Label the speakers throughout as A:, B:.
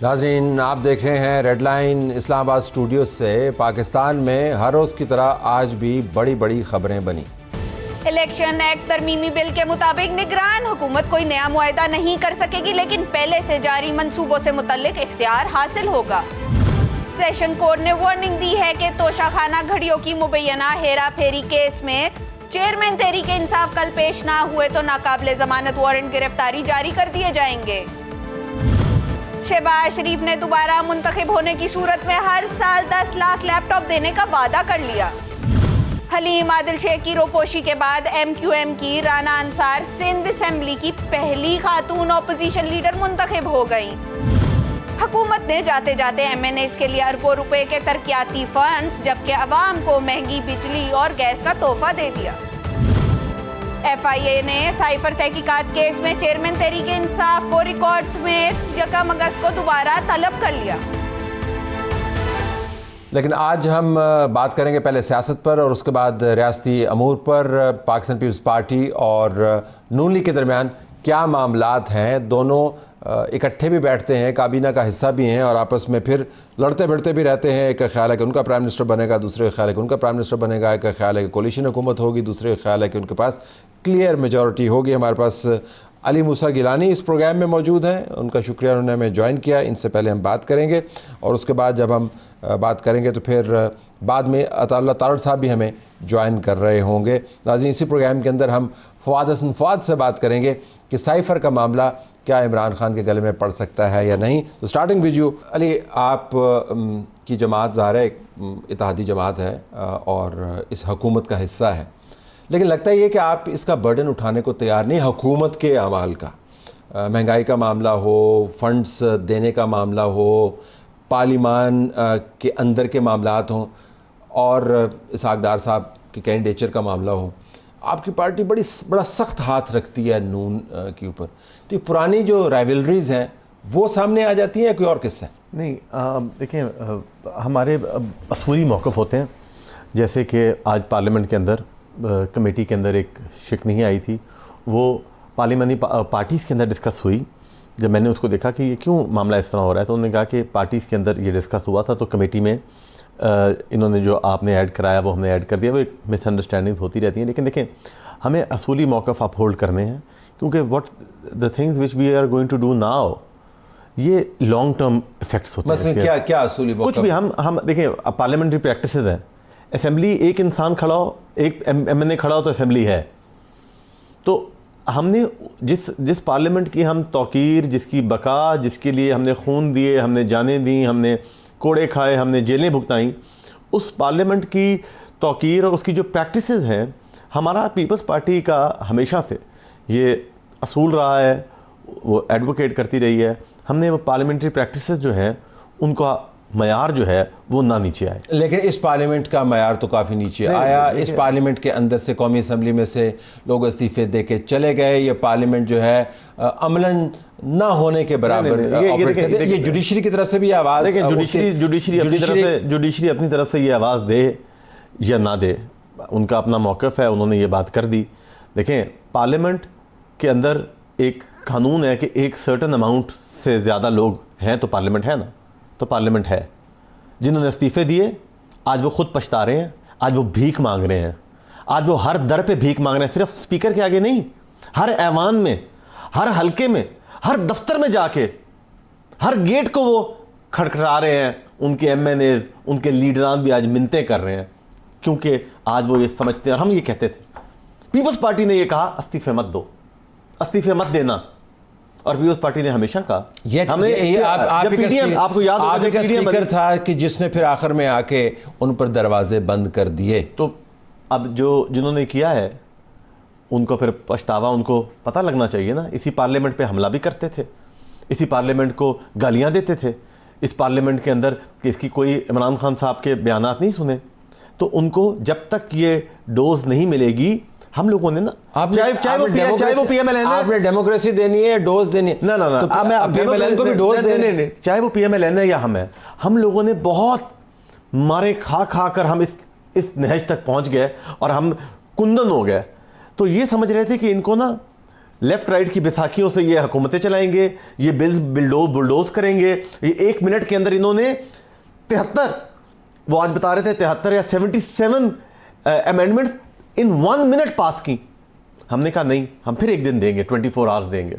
A: नाज़रीन, आप देख रहे हैं रेड लाइन इस्लामाबाद स्टूडियो से। पाकिस्तान में हर रोज़ की तरह आज भी बड़ी बड़ी खबरें बनी।
B: इलेक्शन एक्ट तरमीमी बिल के मुताबिक निगरान हुकूमत कोई नया मुआहदा नहीं कर सकेगी, लेकिन पहले से जारी मंसूबों से मुतल्लिक इख्तियार हासिल होगा। सेशन कोर्ट ने वार्निंग दी है कि तोशाखाना घड़ियों की मुबैना हेरा फेरी केस में चेयरमैन तहरीक इंसाफ कल पेश ना हुए तो नाकाबिले जमानत वारंट गिरफ्तारी जारी कर दिए जाएंगे। शहबाज शरीफ ने दोबारा मुंतखब होने की सूरत में हर साल 10 लाख लैपटॉप देने का वादा कर लिया। हलीम आदिल शेख की रोपोशी के बाद MQM की राना अंसार सिंध असेंबली की पहली खातून अपोजिशन लीडर मुंतखब हो गई। हुकूमत ने जाते जाते MNAs के लिए अरबों रुपए के तरक्याती फंड्स, जबकि अवाम को महंगी बिजली और गैस का तोहफा दे दिया। FIA ने साइफर तहकीकात केस में चेयरमैन तहरीक इंसाफ को रिकॉर्ड्स में 1 अगस्त को दोबारा तलब कर लिया।
A: लेकिन आज हम बात करेंगे पहले सियासत पर और उसके बाद रियासती अमूर पर। पाकिस्तान पीपल्स पार्टी और नून लीग के दरमियान क्या मामलात हैं। दोनों इकट्ठे भी बैठते हैं, काबीना का हिस्सा भी हैं और आपस में फिर लड़ते भिड़ते भी रहते हैं। एक का ख्याल है कि उनका प्राइम मिनिस्टर बनेगा, दूसरे का ख्याल है कि उनका प्राइम मिनिस्टर बनेगा। एक का ख्याल है कि कोलिशन हुकूमत होगी, दूसरे का ख्याल है कि उनके पास क्लियर मेजॉरिटी होगी। हमारे पास अली मूसा गिलानी इस प्रोग्राम में मौजूद हैं। उनका शुक्रिया, उन्होंने हमें ज्वाइन किया। इनसे पहले हम बात करेंगे और उसके बाद जब हम बात करेंगे तो फिर बाद में अताउल्लाह तारड़ साहब भी हमें ज्वाइन कर रहे होंगे। नाज़रीन, इसी प्रोग्राम के अंदर हम फवाद हसन फवाद से बात करेंगे कि साइफ़र का मामला क्या इमरान खान के गले में पड़ सकता है या नहीं। तो स्टार्टिंग विद यू अली, आप की जमात ज़ाहिर है इत्तेहादी जमात है और इस हुकूमत का हिस्सा है, लेकिन लगता है ये कि आप इसका बर्डन उठाने को तैयार नहीं। हुकूमत के अमाल का, महंगाई का मामला हो, फंड्स देने का मामला हो, पार्लिमान के अंदर के मामलात हों और इसहाक डार साहब के कैंडिडेचर का मामला हो, आपकी पार्टी बड़ा सख्त हाथ रखती है नून के ऊपर। तो ये पुरानी जो राइवलरीज़ हैं वो सामने आ जाती हैं, कोई और किस्सा है?
C: नहीं, देखें, हमारे असूली मौक़िफ़ होते हैं। जैसे कि आज पार्लियामेंट के अंदर कमेटी के अंदर एक शिकनी आई थी, वो पार्लियामानी पार्टीज़ के अंदर डिस्कस हुई। जब मैंने उसको देखा कि ये क्यों मामला इस तरह हो रहा है, तो उन्होंने कहा कि पार्टीज़ के अंदर ये डिस्कस हुआ था, तो कमेटी में इन्होंने जो आपने ऐड कराया वो हमने ऐड कर दिया। वो एक मिसअंडरस्टैंडिंग होती रहती हैं। लेकिन देखें, हमें असूली मौक़िफ़ अपहोल्ड करने हैं, क्योंकि what the things which we are going to do now, ये लॉन्ग टर्म इफेक्ट्स होते हैं।
A: क्या क्या असूली
C: कुछ भी हम देखें, पार्लियामेंट्री प्रैक्टिसेस हैं। असेंबली, एक इंसान खड़ा हो, एक MNA खड़ा हो तो असेंबली है। तो हमने जिस पार्लियामेंट की हम तौकीर, जिसकी बका, जिसके लिए हमने खून दिए, हमने जानें दी, हमने कोड़े खाए, हमने जेलें भुगताई, उस पार्लियामेंट की तौकीर और उसकी जो प्रैक्टिसेस हैं, हमारा पीपल्स पार्टी का हमेशा से ये असूल रहा है, वो एडवोकेट करती रही है। हमने वो पार्लियामेंट्री प्रैक्टिसेस जो हैं उनका मयार जो है वो ना नीचे आए।
A: लेकिन इस पार्लियामेंट का मयार तो काफ़ी नीचे आया। इस पार्लियामेंट के अंदर से कौमी असम्बली में से लोग इस्तीफे दे के चले गए। ये पार्लियामेंट जो है अमलन ना होने के बराबर ऑपरेट करते हैं। ये जुडिशरी की तरफ से भी आवाज़,
C: जुडिशरी अपनी तरफ से ये आवाज़ दे या ना दे, उनका अपना मौक़िफ़ है, उन्होंने ये बात कर दी। देखें, पार्लियामेंट के अंदर एक कानून है कि एक सर्टन अमाउंट से ज़्यादा लोग हैं तो पार्लियामेंट है ना, तो पार्लियामेंट है। जिन्होंने इस्तीफे दिए आज वो खुद पछता रहे हैं, आज वो भीख मांग रहे हैं, आज वो हर दर पे भीख मांग रहे हैं। सिर्फ स्पीकर के आगे नहीं, हर ऐवान में, हर हलके में, हर दफ्तर में जाके हर गेट को वो खटखटा रहे हैं। उनके MNAs, उनके लीडरान भी आज मिन्नतें कर रहे हैं, क्योंकि आज वो ये समझते हैं। और हम ये कहते थे, पीपल्स पार्टी ने ये कहा इस्तीफे मत दो, इस्तीफे मत देना, और पीपल्स पार्टी ने हमेशा कहा।
A: आपको याद होगा स्पीकर था कि जिसने फिर आखिर में आके उन पर दरवाजे बंद कर दिए।
C: तो अब जिन्होंने किया है उनको फिर पछतावा उनको पता लगना चाहिए ना। इसी पार्लियामेंट पे हमला भी करते थे, इसी पार्लियामेंट को गालियां देते थे, इस पार्लियामेंट के अंदर कि इसकी कोई इमरान खान साहब के बयानात नहीं सुने। तो उनको जब तक ये डोज नहीं मिलेगी, हम लोगों ने ना, चाहे वो PMLN,
A: आपने डेमोक्रेसी देनी है, डोज देनी है
C: ना,
A: तो PMLN को भी डोज देने,
C: चाहे वो PMLN है या हम लोगों ने बहुत मारे खा कर हम इस नहज तक पहुंच गए और हम कुंदन हो गए। तो ये समझ रहे थे कि इनको ना लेफ्ट राइट की बैसाखियों से ये हुकूमतें चलाएंगे, ये बिल्स बुलडोज करेंगे। ये 1 मिनट के अंदर इन्होंने 73, वो आज बता रहे थे 73 या 77 अमेंडमेंट्स इन 1 मिनट पास की। हमने कहा नहीं, हम फिर एक दिन देंगे, 24 आवर्स देंगे।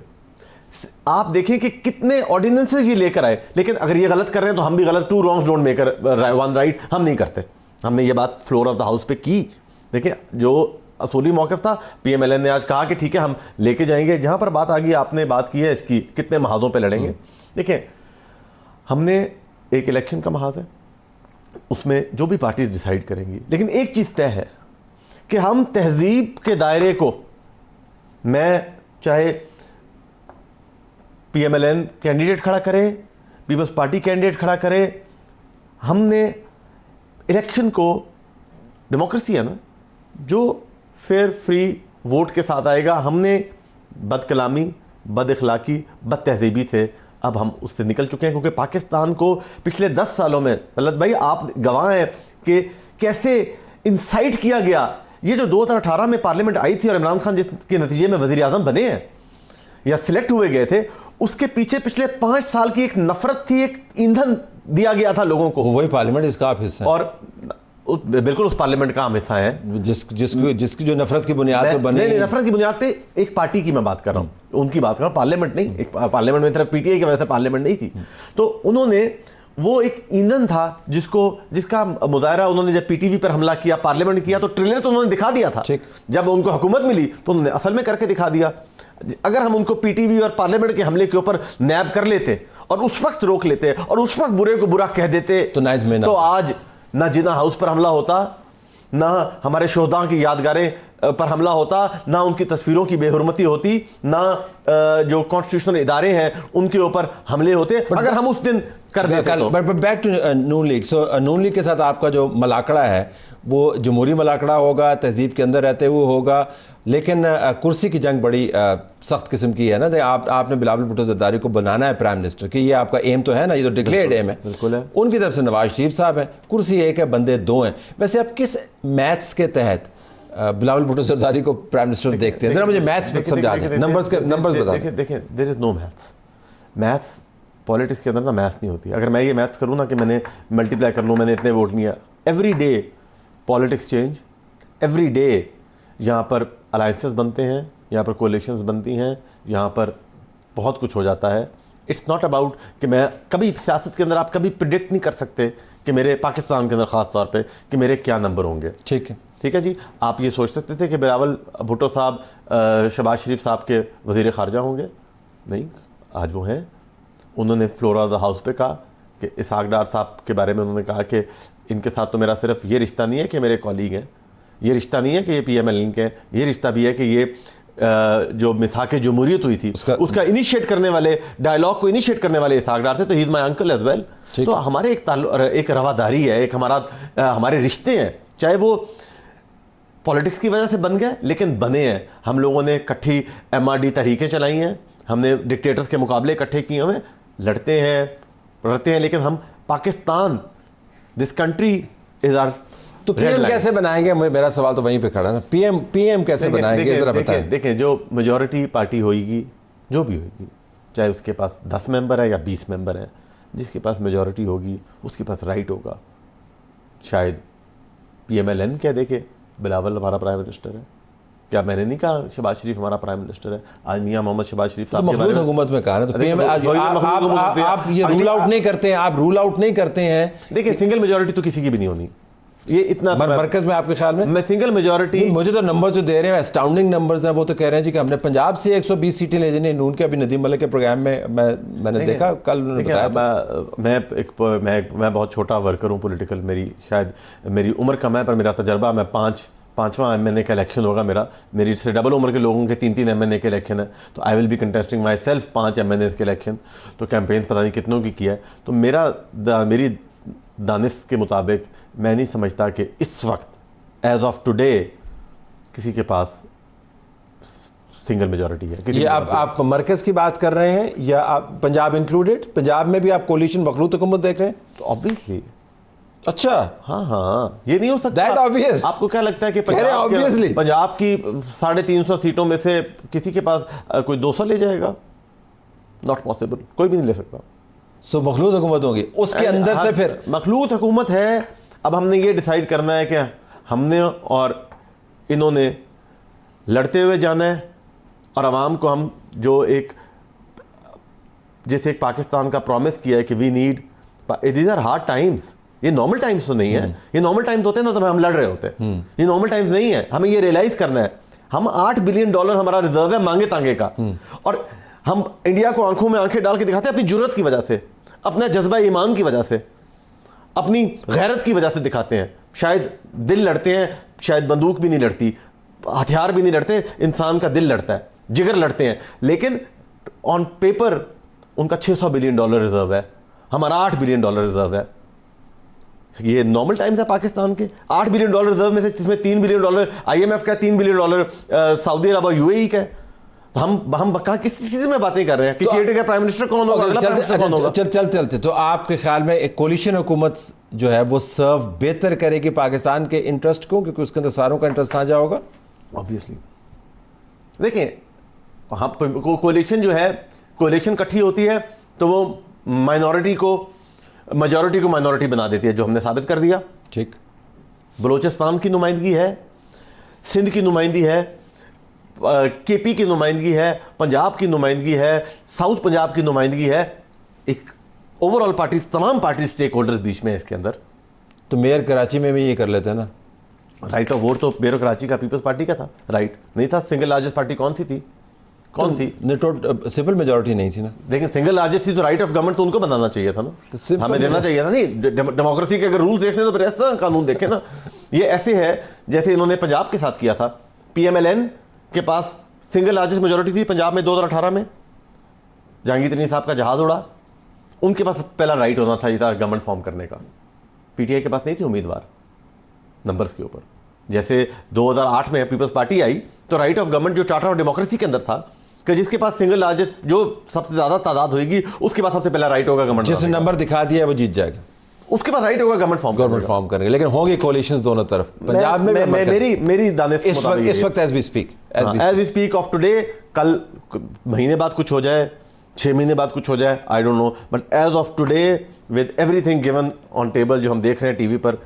C: आप देखें कि कितने ऑर्डिनेंसेस ये लेकर आए, लेकिन अगर ये गलत कर रहे हैं तो हम भी गलत, 2 wrongs don't make one right, हम नहीं करते। हमने ये बात फ्लोर ऑफ द हाउस पे की। देखिए जो असूली मौक़िफ़ था, PMLN ने आज कहा कि ठीक है हम लेके जाएंगे। जहां पर बात आ गई, आपने बात की है इसकी कितने महाजों पे लड़ेंगे। देखिए हमने एक इलेक्शन का महाज है, उसमें जो भी पार्टीज डिसाइड करेंगी, लेकिन एक चीज़ तय है कि हम तहजीब के दायरे को, मैं चाहे PMLN कैंडिडेट खड़ा करे, पीपल्स पार्टी कैंडिडेट खड़ा करे, हमने इलेक्शन को, डेमोक्रेसी है ना, जो फेयर फ्री वोट के साथ आएगा, हमने बदकलामी, बद इखलाकी, बद तहजीबी से अब हम उससे निकल चुके हैं। क्योंकि पाकिस्तान को पिछले 10 सालों में, तलत भाई आप गवाह हैं कि कैसे इंसाइट किया गया। ये जो 2018 में पार्लियामेंट आई थी और इमरान खान जिसके नतीजे में वज़ीर आज़म बने हैं या सिलेक्ट हुए गए थे, उसके पीछे पिछले 5 साल की एक नफरत थी, एक ईंधन दिया गया था लोगों को।
A: वही पार्लियामेंट इसका आप हिस्सा है।
C: और बिल्कुल उस पार्लियामेंट का हम हिस्सा है
A: जिसकी जो नफरत की बुनियाद पर बने।
C: नहीं, नफरत की बुनियाद पे एक पार्टी की मैं बात कर रहा हूँ, उनकी बात कर रहा हूँ, पार्लियामेंट नहीं। एक पार्लियामेंट में तरफ PTI की वजह से पार्लियामेंट नहीं थी, तो उन्होंने, वो एक ईंधन था जिसका मुजाहरा उन्होंने जब PTV पर हमला किया, पार्लियामेंट किया, तो ट्रेलर तो उन्होंने दिखा दिया था। जब उनको हुकूमत मिली तो उन्होंने असल में करके दिखा दिया। अगर हम उनको PTV और पार्लियामेंट के हमले के ऊपर नैब कर लेते और उस वक्त रोक लेते और उस वक्त बुरे को बुरा कह देते, तो आज ना जिना हाउस पर हमला होता, ना हमारे शोहदा की यादगारें पर हमला होता, ना उनकी तस्वीरों की बेहुरमती होती, ना जो कॉन्स्टिट्यूशनल इदारे हैं उनके ऊपर हमले होते, अगर हम उस दिन कर देते।
A: But back to Noon League. So Noon League के साथ आपका जो मलाकड़ा है वो जमहूरी मलाकड़ा होगा, तहजीब के अंदर रहते हुए होगा, लेकिन कुर्सी की जंग बड़ी सख्त किस्म की है ना। आपने बिलावल भुट्टो ज़रदारी को बनाना है प्राइम मिनिस्टर, कि ये आपका एम तो है ना, ये तो डिक्लेयर्ड एम है।
C: बिल्कुल है।
A: उनकी तरफ से नवाज शरीफ साहब हैं, कुर्सी एक है, बंदे 2 हैं। वैसे आप किस मैथ्स के तहत बिलावल भुट्टो ज़रदारी को प्राइम मिनिस्टर देखते हैं? जरा मुझे मैथ्स समझा दें, नंबर्स बता दें।
C: देखिए there is no maths politics के अंदर ना मैथ्स नहीं होती। अगर मैं ये मैथ्स करूँ ना कि मैंने मल्टीप्लाई कर लूँ, मैंने इतने वोट नहीं है, every day politics change, every day यहाँ पर अलायंसेस बनते हैं, यहाँ पर कोलिशंस बनती हैं, यहाँ पर बहुत कुछ हो जाता है। इट्स नॉट अबाउट कि मैं कभी सियासत के अंदर आप कभी प्रिडिक्ट नहीं कर सकते कि मेरे पाकिस्तान के अंदर ख़ास तौर पे कि मेरे क्या नंबर होंगे। ठीक है जी। आप ये सोच सकते थे कि बिलावल भुट्टो साहब शहबाज शरीफ साहब के वज़ीर ख़ारजा होंगे? नहीं, आज वो हैं। उन्होंने फ्लोर ऑफ द हाउस पे कहा कि इसहाक डार साहब के बारे में उन्होंने कहा कि इनके साथ तो मेरा सिर्फ ये रिश्ता नहीं है कि मेरे कॉलीग हैं, ये रिश्ता नहीं है कि ये PMLN के हैं, ये रिश्ता भी है कि ये जो मिसाक जमहूरियत हुई थी उसका इनिशिएट करने वाले, डायलॉग को इनिशिएट करने वाले इसहाक डार थे, तो he is my uncle as well. तो हमारे एक रवादारी है, एक हमारे रिश्ते हैं, चाहे वो पॉलिटिक्स की वजह से बन गए, लेकिन बने हैं। हम लोगों ने इकट्ठी MRD तहरीकें चलाई हैं, हमने डिक्टेटर्स के मुकाबले इकट्ठे किए हुए, लड़ते हैं, लेकिन हम Pakistan, this country is our.
A: तो PM कैसे बनाएंगे? मेरा सवाल तो वहीं पे खड़ा है ना। PM कैसे बनाएंगे, जरा बताएं।
C: देखें, जो मेजॉरिटी पार्टी होगी, जो भी होगी, चाहे उसके पास 10 मेंबर है या 20 मेंबर है, जिसके पास मेजॉरिटी होगी उसके पास राइट होगा। शायद PMLN कह दे के बिलावल हमारा प्राइम मिनिस्टर है। क्या मैंने नहीं कहा शहबाज शरीफ हमारा प्राइम मिनिस्टर है? आज मियां मोहम्मद शहबाज शरीफ साहब के बारे में
A: हुकूमत में कहा ना, तो PM आप ये रूल आउट नहीं करते हैं, आप रूल आउट नहीं करते हैं।
C: देखिए, सिंगल मेजॉरिटी तो किसी की भी नहीं होनी, ये इतना
A: मरकज में आपके ख्याल में?
C: मैं सिंगल मेजॉरिटी,
A: मुझे तो नंबर जो दे रहे हैं एस्टाउंडिंग नंबर्स हैं। वो तो कह रहे हैं जी कि हमने पंजाब से 120 सीटें ले जानी। नून के अभी नदीम मलिक के प्रोग्राम में मैंने देखा, कल उन्होंने बताया था।
C: मैं बहुत छोटा वर्कर हूँ पॉलिटिकल, शायद मेरी उम्र कम है, पर मेरा तजर्बा, मैं पांचवा MNA का इलेक्शन होगा मेरी से डबल उम्र के लोगों के 3 MNA के इलेक्शन है, तो I will be contesting my self 5 MNA के इलेक्शन। तो कैंपेन्स पता नहीं कितनों की किया है। तो मेरी दानिश के मुताबिक मैं नहीं समझता कि इस वक्त एज ऑफ टुडे किसी के पास सिंगल मेजॉरिटी है।
A: ये आप मरकज की बात कर रहे हैं या आप पंजाब इंक्लूडेड? पंजाब में भी आप कोलिशन मखलूत हुकूमत देख रहे हैं?
C: तो ऑब्वियसली
A: अच्छा,
C: हाँ हाँ, ये नहीं हो सकता।
A: That obvious.
C: आपको क्या लगता है कि
A: obviously.
C: पंजाब की 350 सीटों में से किसी के पास कोई 200 ले जाएगा? नॉट पॉसिबल, कोई भी नहीं ले सकता।
A: सो मखलूत हुकूमत होगी उसके अंदर से, फिर
C: मखलूत हुकूमत है। अब हमने ये डिसाइड करना है कि हमने और इन्होंने लड़ते हुए जाना है, और आवाम को हम जो एक जैसे एक पाकिस्तान का प्रॉमिस किया है कि we need, these are hard times, ये नॉर्मल टाइम्स तो नहीं है। ये नॉर्मल टाइम्स होते हैं ना तो हम लड़ रहे होते हैं, ये नॉर्मल टाइम्स नहीं है। हमें ये रियलाइज करना है, हम $8 बिलियन हमारा रिजर्व है मांगे तांगे का, और हम इंडिया को आंखों में आंखें डाल के दिखाते हैं अपनी जुर्रत की वजह से, अपना जज्बा ईमान की वजह से, अपनी गैरत की वजह से दिखाते हैं। शायद दिल लड़ते हैं, शायद बंदूक भी नहीं लड़ती, हथियार भी नहीं लड़ते, इंसान का दिल लड़ता है, जिगर लड़ते हैं, लेकिन ऑन पेपर उनका $600 बिलियन रिजर्व है, हमारा $8 बिलियन रिजर्व है। ये नॉर्मल टाइम्स है पाकिस्तान के। $8 बिलियन रिजर्व में से जिसमें $3 बिलियन IMF का, $3 बिलियन सऊदी अरब और UAE का। तो हम कहाँ किस चीज में बातें कर रहे हैं कि केयरटेकर प्राइम मिनिस्टर कौन होगा, अगला प्राइम मिनिस्टर कौन होगा?
A: चलते तो आपके ख्याल में एक कोलिशन हुकूमत जो है वो सर्व बेहतर करेगी पाकिस्तान के इंटरेस्ट को, क्योंकि उसके अंदर सारों का इंटरेस्ट साझा होगा?
C: ऑब्वियसली देखिए, हाँ, कोलिशन जो है, कोलिशन इकट्ठी होती है तो वो माइनॉरिटी को मेजॉरिटी को माइनॉरिटी बना देती है, जो हमने साबित कर दिया।
A: ठीक,
C: बलोचिस्तान की नुमाइंदगी है, सिंध की नुमाइंदगी है, KP की नुमाइंदगी है, पंजाब की नुमाइंदगी है, साउथ पंजाब की नुमाइंदगी है, एक ओवरऑल पार्टी, तमाम पार्टी स्टेक होल्डर्स बीच में है इसके अंदर।
A: तो मेयर कराची में भी ये कर लेते हैं ना।
C: राइट ऑफ वोट तो मेयर कराची का पीपल्स पार्टी का था, राइट नहीं था। सिंगल लार्जेस्ट पार्टी कौन सी थी? कौन थी?
A: सिंपल मेजॉरिटी नहीं थी ना।
C: लेकिन सिंगल लार्जेस्ट थी तो राइट ऑफ गवर्नमेंट तो उनको बनाना चाहिए था ना,
A: तो
C: हमें देना चाहिए था। नहीं, डेमोक्रेसी के अगर रूल देखने तो फिर ऐसा कानून देखे ना। ये ऐसे है जैसे इन्होंने पंजाब के साथ किया था। PMLN के पास सिंगल लार्जेस्ट मेजॉरिटी थी पंजाब में 2018 में, जहांगीर साहब का जहाज उड़ा, उनके पास पहला राइट होना था गवर्नमेंट फॉर्म करने का। PTI के पास नहीं थी उम्मीदवार नंबर्स के ऊपर। जैसे 2008 में पीपल्स पार्टी आई तो राइट ऑफ गवर्नमेंट जो चार्टर ऑफ डेमोक्रेसी के अंदर था कि जिसके पास सिंगल लार्जेस्ट, जो सबसे ज्यादा तादाद होगी उसके पास सबसे पहला राइट होगा गवर्नमेंट,
A: जिसने नंबर दिखा दिया वो जीत जाएगा,
C: उसके पास राइट होगा गवर्नमेंट फॉर्म
A: करेंगे। लेकिन होंगी कोलिशंस दोनों तरफ। पंजाब में
C: मेरी दानिश
A: इस वक्त as we
C: speak of today, कल महीने बाद कुछ हो जाए, 6 महीने बाद कुछ हो जाए, I don't know, but as of today with everything given on table जो हम देख रहे हैं टीवी पर,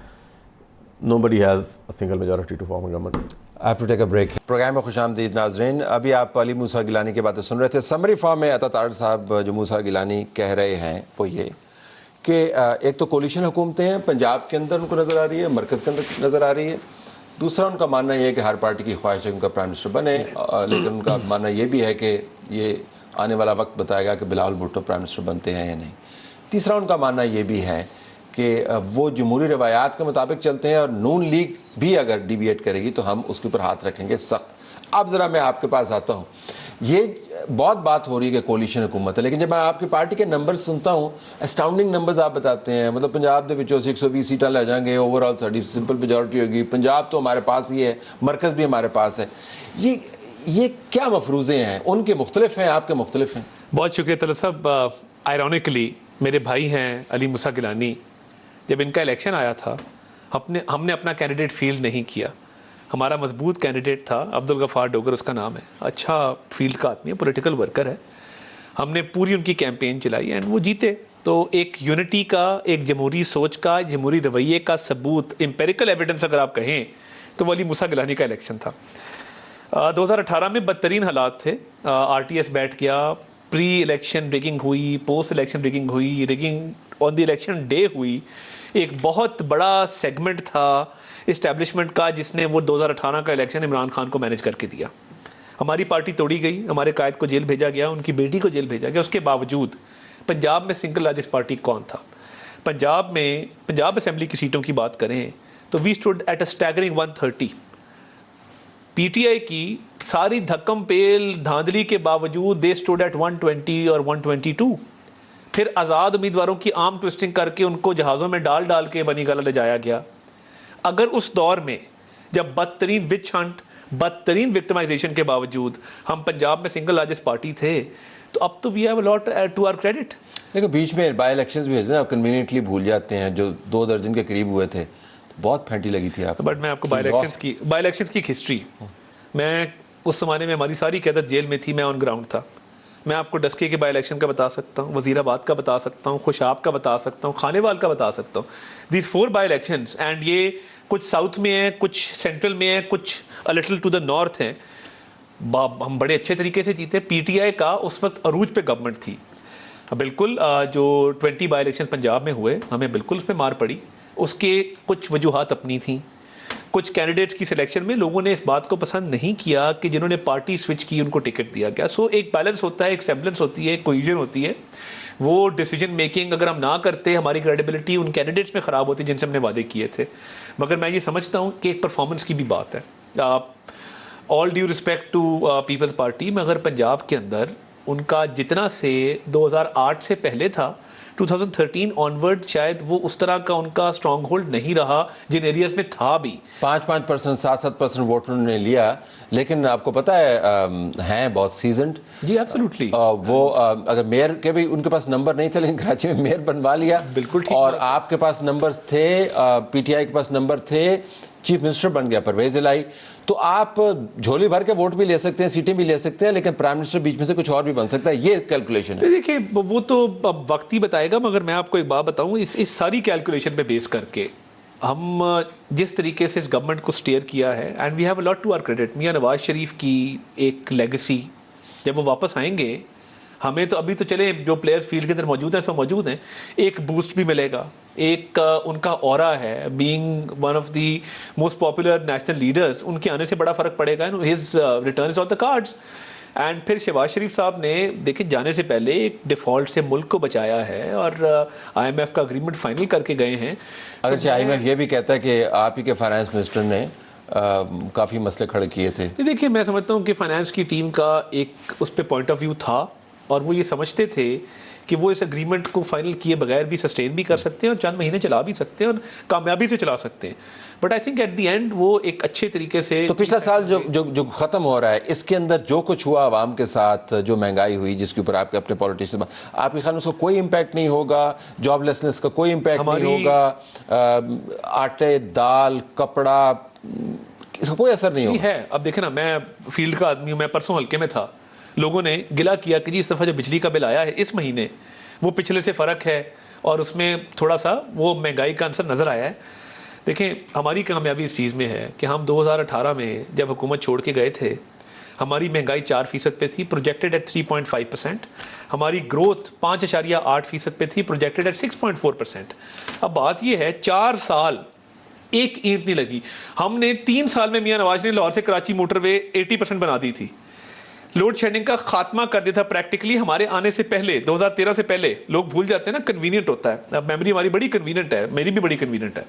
C: nobody has a single majority to form a government.
A: I have to take a break. Programme में खुशामदीद नाज़रीन। अभी आप अली मूसा गिलानी की बातें सुन रहे थे। समरी फॉर्म में अता तारड़ साहब जो मूसा गिलानी कह रहे हैं वो ये कि एक तो कोलिशन हुकूमतें हैं पंजाब के अंदर उनको नज़र आ रही है, मरकज़ के अंदर नज़र आ रही है। दूसरा उनका मानना ये है कि हर पार्टी की ख्वाहिश है उनका प्राइम मिनिस्टर बने, लेकिन उनका मानना ये भी है कि ये आने वाला वक्त बताएगा कि बिलावल भुट्टो प्राइम मिनिस्टर बनते हैं या नहीं। तीसरा उनका मानना ये भी है कि वो जमहूरी रवायात के मुताबिक चलते हैं और नून लीग भी अगर डिविएट करेगी तो हम उसके ऊपर हाथ रखेंगे सख्त। अब ज़रा मैं आपके पास आता हूँ, ये बहुत बात हो रही है कि कोलिशन हुकूमत है, लेकिन जब मैं आपकी पार्टी के नंबर सुनता हूँ, एस्टाउंडिंग नंबर्स आप बताते हैं। मतलब पंजाब के 120 सीटां ले जाएंगे, ओवरऑल साड़ी सिंपल मेजॉरिटी होगी, पंजाब तो हमारे पास ही है, मरकज़ भी हमारे पास है। ये क्या मफरूज़े हैं? उनके मुख्तलिफ हैं, आपके मुख्तलिफ हैं?
D: बहुत शुक्रिया तलत साहब। आयरॉनिकली मेरे भाई हैं अली मूसा गिलानी, जब इनका इलेक्शन आया था हमने अपना कैंडिडेट फील्ड नहीं किया। हमारा मजबूत कैंडिडेट था अब्दुल गफ़ार डोगर, उसका नाम है, अच्छा फील्ड का आदमी है, पॉलिटिकल वर्कर है। हमने पूरी उनकी कैंपेन चलाई एंड वो जीते। तो एक यूनिटी का, एक जमहूरी सोच का, जमहूरी रवैये का सबूत, एम्पेरिकल एविडेंस अगर आप कहें तो वो अली मूसा गिलानी का इलेक्शन था। 2018 में बदतरीन हालात थे। RTS बैठ गया, प्री इलेक्शन रिगिंग हुई, पोस्ट इलेक्शन रिगिंग हुई, rigging on the election day हुई। एक बहुत बड़ा सेगमेंट था इस्टेब्लिशमेंट का जिसने वो 2018 का इलेक्शन इमरान खान को मैनेज करके दिया। हमारी पार्टी तोड़ी गई, हमारे कायद को जेल भेजा गया, उनकी बेटी को जेल भेजा गया। उसके बावजूद पंजाब में सिंगल लार्जेस्ट पार्टी कौन था? पंजाब असेंबली की सीटों की बात करें तो we stood at a staggering 130। PTI की सारी धक्कम पेल धांधली के बावजूद दे स्टूड एट 120 और 122। फिर आज़ाद उम्मीदवारों की आर्म ट्विस्टिंग करके उनको जहाज़ों में डाल के बनी गला ले जाया गया। अगर उस दौर में जब बदतरीन विच हंट, बदतरीन विक्टिमाइजेशन के बावजूद हम पंजाब में सिंगल लार्जेस्ट पार्टी थे, तो अब तो we have a lot to our credit.
A: देखो बीच में बाई इलेक्शंस भी हुए थे ना, कन्वीनियंटली भूल जाते हैं, जो 2 दर्जन के करीब हुए थे, तो बहुत फैंटी लगी थी आपको।
D: बट मैं आपको बाई इलेक्शंस की हिस्ट्री, मैं उस ज़माने में हमारी सारी क़यादत जेल में थी, मैं ऑन ग्राउंड था। मैं आपको डस्के के बाई इलेक्शन का बता सकता हूँ, वज़ीराबाद का बता सकता हूँ, खुशाब का बता सकता हूँ, खानेवाल का बता सकता हूँ। दीज 4 बाई इलेक्शंस, एंड ये कुछ साउथ में है, कुछ सेंट्रल में है, कुछ a little to the north है। हम बड़े अच्छे तरीके से जीते। पीटीआई का उस वक्त अरूज पे गवर्नमेंट थी। बिल्कुल जो 20 बाई इलेक्शन पंजाब में हुए, हमें बिल्कुल उसमें मार पड़ी। उसके कुछ वजूहात अपनी थी। कुछ कैंडिडेट्स की सिलेक्शन में लोगों ने इस बात को पसंद नहीं किया कि जिन्होंने पार्टी स्विच की उनको टिकट दिया गया। सो एक बैलेंस होता है, एक सेम्बलेंस होती है, एक कोहेजन होती है। वो डिसीजन मेकिंग अगर हम ना करते, हमारी क्रेडिबिलिटी उन कैंडिडेट्स में ख़राब होती जिनसे हमने वादे किए थे। मगर मैं ये समझता हूँ कि एक परफॉर्मेंस की भी बात है। All due respect to Peoples Party, मगर पंजाब के अंदर उनका जितना से 2008 से पहले था, 2013 ऑनवर्ड शायद वो उस तरह का उनका स्ट्रॉन्ग होल्ड नहीं रहा जिन एरियाज में था भी।
A: 5-5%, 7-7% वोट उन्होंने लिया, लेकिन आपको पता है हैं बहुत सीजन्ड।
D: जी एब्सोल्युटली।
A: वो अगर मेयर के भी उनके पास नंबर नहीं थे, लेकिन कराची में मेयर बनवा लिया।
D: बिल्कुल ठीक।
A: और आपके पास नंबर्स थे, पीटीआई के पास नंबर थे, चीफ मिनिस्टर बन गया परवेज इलाही। तो आप झोली भर के वोट भी ले सकते हैं, सीटें भी ले सकते हैं, लेकिन प्राइम मिनिस्टर बीच में से कुछ और भी बन सकता है। ये कैलकुलेशन है।
D: देखिए वो तो अब वक्त ही बताएगा, मगर मैं आपको एक बात बताऊं, इस सारी कैलकुलेशन पे बेस करके हम जिस तरीके से इस गवर्नमेंट को स्टीयर किया है, and we have a lot to our credit. मियां नवाज शरीफ की एक लेगेसी, जब वो वापस आएंगे, हमें तो अभी तो चले जो प्लेयर्स फील्ड के अंदर मौजूद हैं सब मौजूद हैं, एक बूस्ट भी मिलेगा। एक उनका ऑरा है, being one of the most popular national leaders, उनके आने से बड़ा फर्क पड़ेगा। His return is on the cards. And फिर शहबाज शरीफ साहब ने देखिए जाने से पहले एक डिफ़ॉल्ट से मुल्क को बचाया है और IMF का अग्रीमेंट फाइनल करके गए हैं।
A: अगर IMF ये भी कहता है कि आप ही के फाइनेंस मिनिस्टर ने काफ़ी मसले खड़े किए थे।
D: देखिए मैं समझता हूँ कि फाइनेंस की टीम का एक उस पर पॉइंट ऑफ व्यू था और वो ये समझते थे कि वो इस एग्रीमेंट को फाइनल किए बगैर भी सस्टेन भी कर सकते हैं और चंद महीने चला भी सकते हैं और कामयाबी से चला सकते हैं। But I think at the end वो एक अच्छे तरीके से।
A: तो पिछला साल जो ख़त्म हो रहा है, इसके अंदर जो कुछ हुआ आवाम के साथ, जो महंगाई हुई, जिसके ऊपर आपके अपने पॉलिटिशियन, आपके ख्याल में उसका कोई इम्पैक्ट नहीं होगा? जॉबलेसनेस का कोई इम्पैक्ट नहीं होगा? आटे, दाल, कपड़ा, इसका कोई असर नहीं होगा?
D: है। अब देखे ना, मैं फील्ड का आदमी हूँ, मैं परसों हल्के में था, लोगों ने गिला किया कि जी इस दफ़ा जो बिजली का बिल आया है इस महीने, वो पिछले से फ़र्क है और उसमें थोड़ा सा वो महंगाई का अंसर नज़र आया है। देखें हमारी कामयाबी इस चीज़ में है कि हम 2018 में जब हुकूमत छोड़ के गए थे, हमारी महंगाई 4% पे थी, प्रोजेक्टेड एट 3.5%। हमारी ग्रोथ 5.8% पे थी, प्रोजेक्टेड एट 6.4%। अब बात यह है 4 साल एक ईंट नहीं लगी। हमने 3 साल में मियां नवाज ने लाहौर से कराची मोटरवे 80% बना दी थी। लोड शेडिंग का खात्मा कर दिया था प्रैक्टिकली हमारे आने से पहले, 2013 से पहले। लोग भूल जाते हैं ना, कन्वीनियंट होता है। अब मेमोरी हमारी बड़ी कन्वीनियंट है, मेरी भी बड़ी कन्वीनियंट है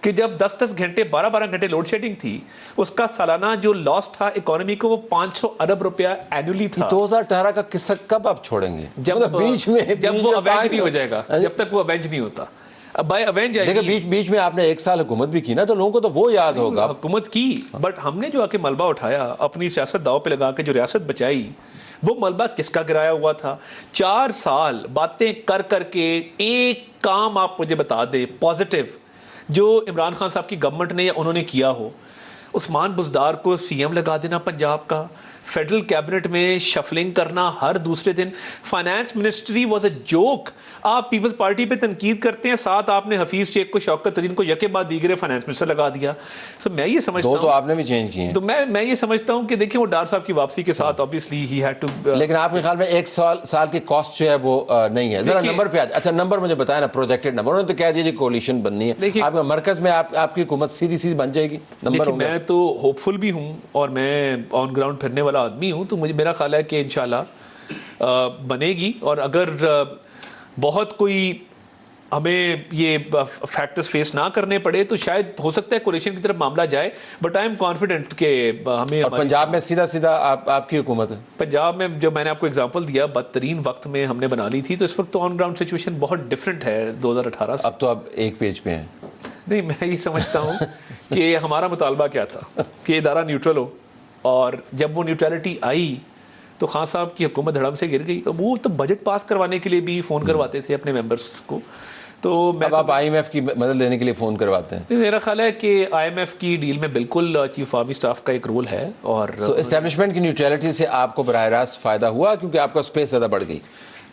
D: कि जब 10-10 घंटे 12-12 घंटे लोड शेडिंग थी, उसका सालाना जो लॉस था इकोनॉमी को वो 500 अरब रुपया एनुअली था।
A: 2018 का किस्सा कब आप छोड़ेंगे?
D: जब
A: बीच में
D: जब वो अवेंज नहीं हो जाएगा, जब तक वो अवेंज नहीं होता। अब बाय अवेंज आएगी।
A: देखिए बीच में आपने 1 साल हुकूमत भी की ना, तो लोगों को तो वो याद होगा।
D: हुकूमत की, बट हमने जो आके मलबा उठाया, अपनी सियासत दाव पे लगा के जो रियासत बचाई, वो मलबा किसका गिराया हुआ था? 4 साल बातें कर करके एक काम आप मुझे बता दे पॉजिटिव जो इमरान खान साहब की गवर्नमेंट ने या उन्होंने किया हो। उस्मान बुज़दार को CM लगा देना पंजाब का, फेडरल कैबिनेट में शफलिंग करना हर दूसरे दिन, finance ministry was a joke. आप पीपल्स पार्टी पे तनकीद करते हैं, साथ आपने हफीज शेख को, शौकत तरीन को यके बाद दीगरे फाइनेंस मिनिस्टर लगा दिया। सो मैं ये समझता हूं,
A: तो आपने भी चेंज किए।
D: तो मैं ये समझता हूं कि देखिए वो डार साहब की वापसी के साथ ऑब्वियसली ही हैड टू।
A: लेकिन आपके ख्याल में 1 साल की कॉस्ट जो है वो नहीं है? जरा नंबर पे अच्छा नंबर मुझे बताया ना, प्रोजेक्टेड नंबर। उन्होंने तो कह दिया कोalition बननी है, आपका मरकज में आपकी हुकूमत सीधी बन जाएगी। नंबर
D: मैं तो होपफुल भी हूं और मैं ऑन ग्राउंड फिरने वाला आदमी हूं, तो मुझे मेरा ख्याल है कि इंशाल्लाह बनेगी। और अगर बहुत कोई हमें ये फैक्टर्स फेस ना करने पड़े तो शायद हो सकता है कोalition की तरफ मामला जाए, बट आई एम कॉन्फिडेंट कि हमें।
A: और पंजाब में सीधा आपकी हुकूमत है? पंजाब
D: में जो मैंने आपको एग्जांपल दिया, बदतरीन वक्त में हमने बना ली थी, तो इस वक्त तो ऑन ग्राउंड सिचुएशन बहुत डिफरेंट है 2018 से।
A: अब तो आप एक पेज पे हैं।
D: नहीं, मैं ये समझता हूँ कि हमारा मुतालबा क्या था कि इदारा न्यूट्रल हो, और जब वो न्यूट्रलिटी आई तो खान साहब की हुकूमत धड़म से गिर गई। वो तो बजट पास करवाने के लिए भी फ़ोन करवाते थे अपने मेंबर्स को। तो
A: अब आप IMF की मदद लेने के लिए फ़ोन करवाते हैं?
D: मेरा ख्याल है कि IMF की डील में बिल्कुल चीफ आर्मी स्टाफ का एक रोल है। और
A: एस्टेब्लिशमेंट की न्यूट्रलिटी से आपको बराह रास्त फ़ायदा हुआ क्योंकि आपका स्पेस ज़्यादा बढ़ गई?